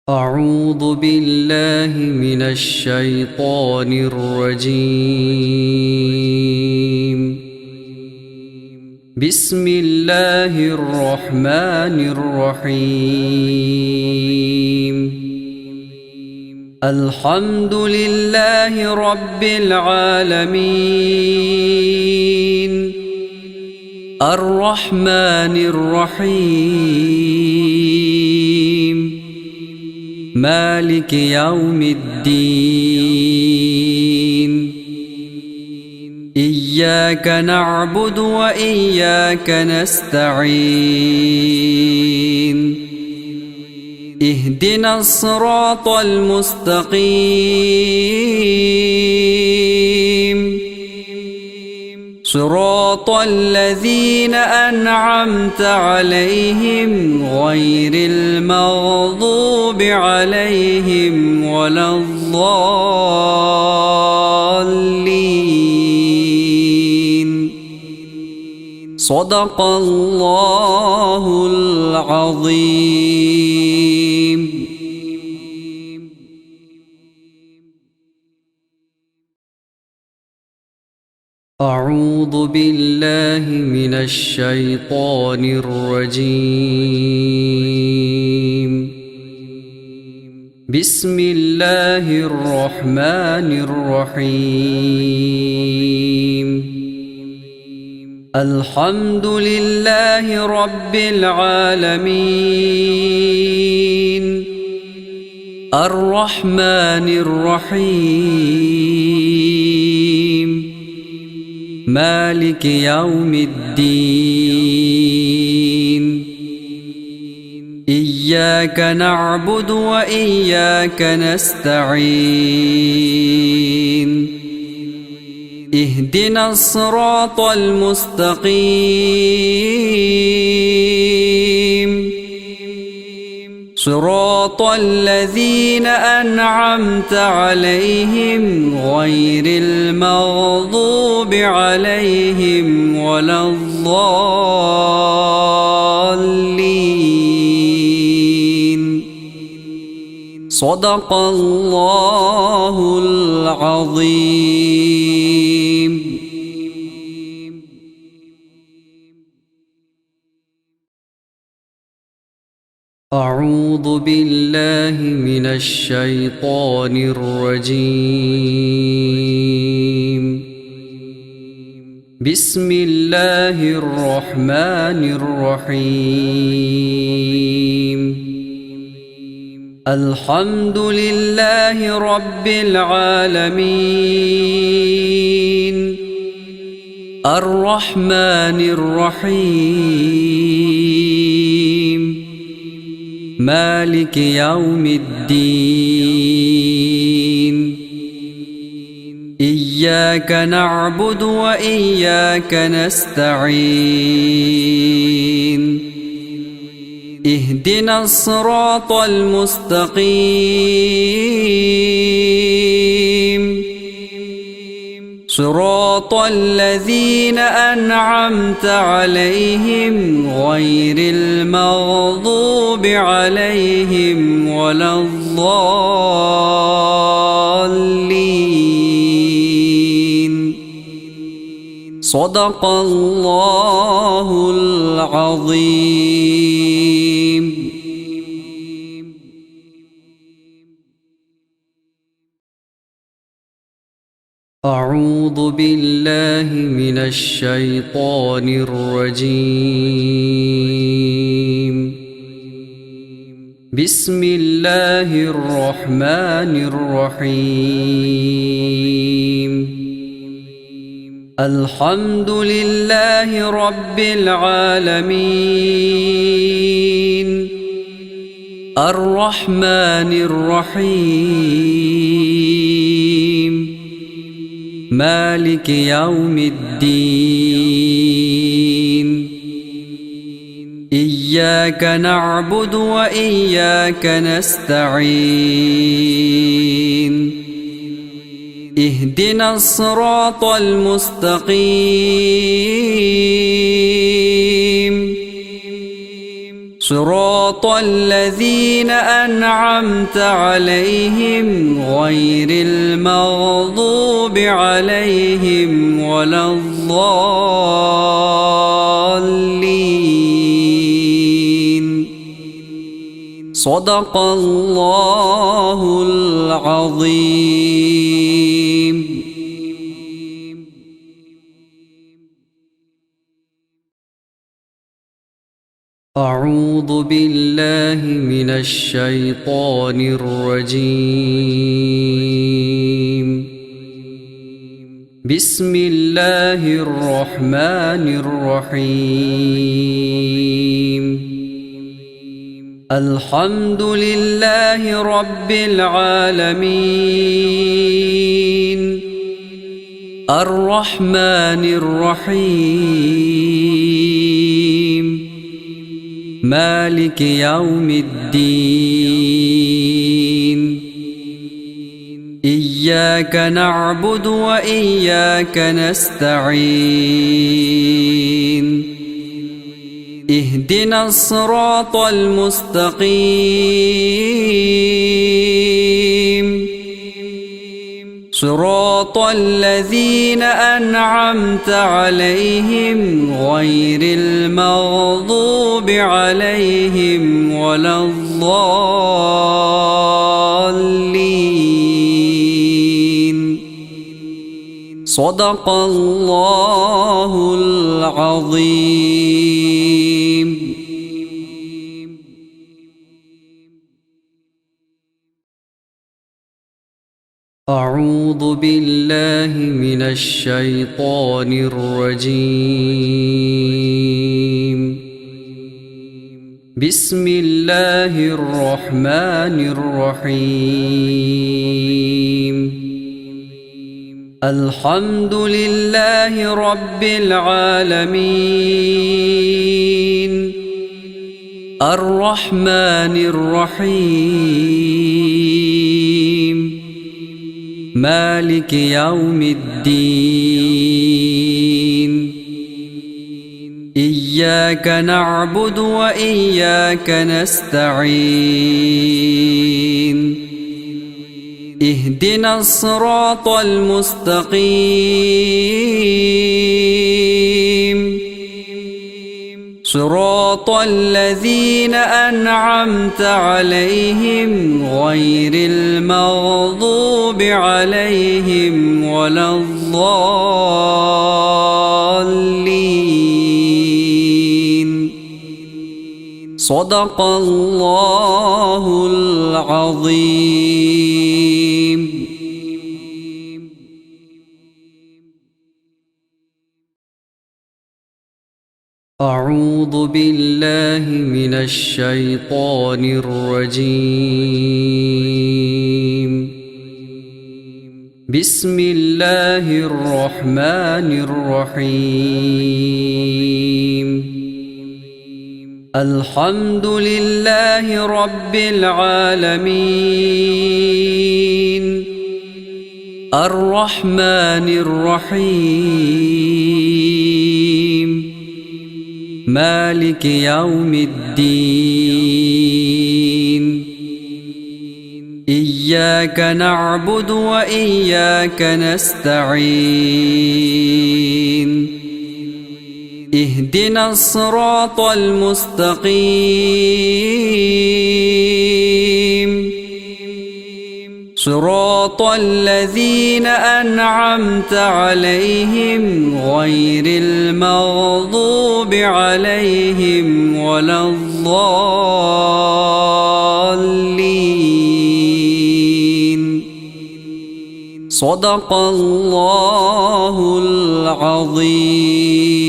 أعوذ بالله من الشيطان الرجيم. بسم الله الرحمن الرحيم. الحمد لله رب العالمين الرحمن الرحيم مالك يوم الدين. إياك نعبد وإياك نستعين. اهدنا الصراط المستقيم صراط الذين أنعمت عليهم غير المغضوب عليهم ولا الضالين. صدق الله العظيم. أعوذ بالله من الشيطان الرجيم. بسم الله الرحمن الرحيم. الحمد لله رب العالمين الرحمن الرحيم مالك يوم الدين. إياك نعبد وإياك نستعين. اهدنا الصراط المستقيم صراط الذين أنعمت عليهم غير المغضوب عليهم ولا الضالين. صدق الله العظيم. أعوذ بالله من الشيطان الرجيم. بسم الله الرحمن الرحيم. الحمد لله رب العالمين الرحمن الرحيم مالك يوم الدين. إياك نعبد وإياك نستعين. اهدنا الصراط المستقيم صراط الذين أنعمت عليهم غير المغضوب عليهم ولا الضالين. صدق الله العظيم. أعوذ بالله من الشيطان الرجيم. بسم الله الرحمن الرحيم. الحمد لله رب العالمين الرحمن الرحيم مالك يوم الدين. إياك نعبد وإياك نستعين. اهدنا الصراط المستقيم صراط الذين أنعمت عليهم غير المغضوب عليهم ولا الضالين. صدق الله العظيم. أعوذ بالله من الشيطان الرجيم. بسم الله الرحمن الرحيم. الحمد لله رب العالمين الرحمن الرحيم مالك يوم الدين. إياك نعبد وإياك نستعين. اهدنا الصراط المستقيم صراط الذين أنعمت عليهم غير المغضوب عليهم ولا الضالين. صدق الله العظيم. أعوذ بالله من الشيطان الرجيم. بسم الله الرحمن الرحيم. الحمد لله رب العالمين الرحمن الرحيم مالك يوم الدين. إياك نعبد وإياك نستعين. اهدنا الصراط المستقيم صراط الذين أنعمت عليهم غير المغضوب عليهم ولا الضالين. صدق الله العظيم. أعوذ بالله من الشيطان الرجيم. بسم الله الرحمن الرحيم. الحمد لله رب العالمين الرحمن الرحيم مالك يوم الدين. إياك نعبد وإياك نستعين. اهدنا الصراط المستقيم صراط الذين أنعمت عليهم غير المغضوب عليهم ولا الضالين. صدق الله العظيم.